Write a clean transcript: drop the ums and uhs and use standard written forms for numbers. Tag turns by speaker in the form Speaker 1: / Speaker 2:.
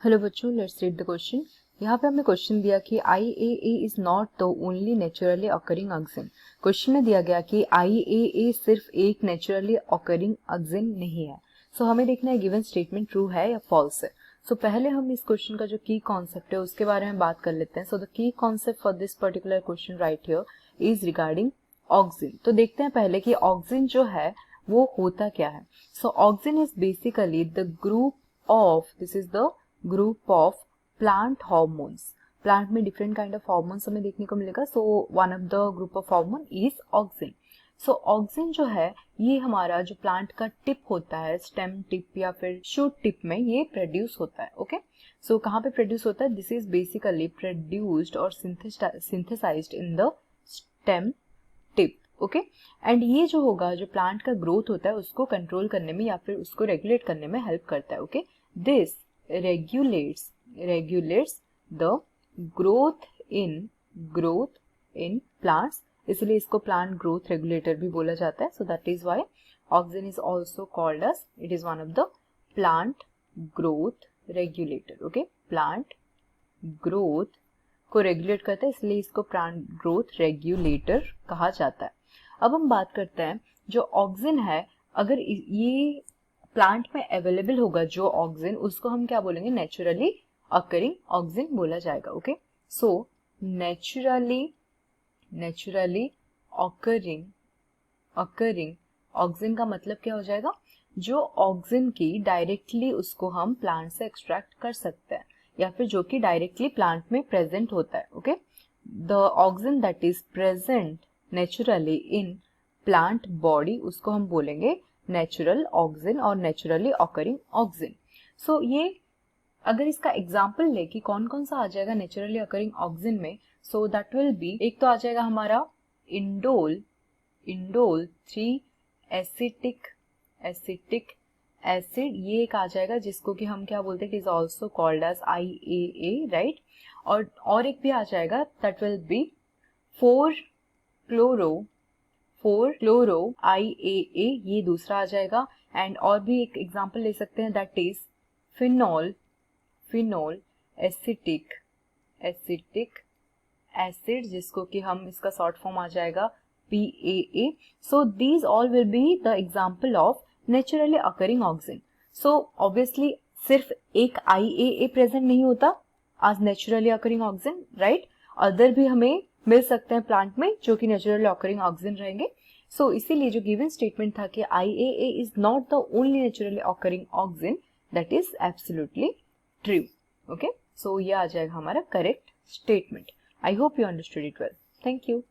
Speaker 1: Hello बच्चों, let's read the question. यहाँ पे हमें क्वेश्चन दिया कि IAA is not the only naturally occurring oxygen. Question में दिया गया कि IAA सिर्फ एक नेचुरली ऑकरिंग ऑक्सीजन नहीं है। सो हमें देखना है गिवन स्टेटमेंट ट्रू है या फॉल्स है। सो पहले हम इस क्वेश्चन का जो की कॉन्सेप्ट है उसके बारे में बात कर लेते हैं। So the key concept for this particular question right here is regarding oxygen. तो देखते हैं पहले कि ऑक्सीजन जो है वो होता क्या है। So oxygen is basically the group of, this is the group of plant hormones. Plant में डिफरेंट काइंड ऑफ हॉर्मोन्स हमें देखने को मिलेगा। So one of the group of hormone is auxin. So auxin जो है ये हमारा जो प्लांट का टिप होता है, स्टेम टिप या फिर शूट टिप में ये प्रोड्यूस होता है। ओके, सो कहाँ पे प्रोड्यूस होता है? दिस इज बेसिकली प्रोड्यूस्ड और synthesised in the stem tip. Okay, and ये जो होगा, जो प्लांट का ग्रोथ होता है उसको कंट्रोल करने में या फिर उसको रेगुलेट करने में हेल्प करता है। Okay, this regulates the growth in plants, इसलिए इसको प्लांट ग्रोथ रेगुलेटर भी बोला जाता है। So that is why oxygen is also called as, it is one of the plant growth regulator. Okay, plant growth को regulate करता है इसलिए इसको प्लांट ग्रोथ रेगुलेटर कहा जाता है। अब हम बात करते हैं जो ऑक्सीजन है, अगर ये प्लांट में अवेलेबल होगा जो ऑक्सीजन, उसको हम क्या बोलेंगे? नेचुरली अकरिंग ऑक्सीजन बोला जाएगा। Okay, so naturally occurring oxygen का मतलब क्या हो जाएगा? जो ऑक्सीजन की डायरेक्टली उसको हम प्लांट से एक्सट्रैक्ट कर सकते हैं या फिर जो कि डायरेक्टली प्लांट में प्रेजेंट होता है। Okay, the oxygen that is present naturally in plant body, उसको हम बोलेंगे नेचुरल ऑक्सीजन और नेचुरली ऑकरिंग ऑक्सीजन। सो ये अगर इसका एग्जांपल ले कि कौन कौन सा आ जाएगा नेचुरली ऑकरिंग ऑक्सीजन में, सो दैट विल बी, एक तो आ जाएगा हमारा इंडोल 3 एसिटिक एसिड, ये एक आ जाएगा जिसको कि हम क्या बोलते हैं? It is also called as IAA, right. और एक भी आ जाएगा that will be 4 chloro IAA, ये दूसरा आ जाएगा। एंड और भी एक एग्जांपल ले सकते हैं that is phenol acetic acid, जिसको कि हम, इसका शॉर्ट फॉर्म आ जाएगा PAA। So these all will be the example of naturally occurring oxygen. So obviously सिर्फ एक IAA प्रेजेंट नहीं होता आज naturally occurring oxygen, right. Other भी हमें मिल सकते हैं प्लांट में जो कि नेचुरली ऑकरिंग ऑक्सीजन रहेंगे। सो इसीलिए जो गिवन स्टेटमेंट था कि IAA is not the only naturally occurring oxygen, that is absolutely true. Okay, so ये आ जाएगा हमारा correct statement. I hope you understood it well. Thank you.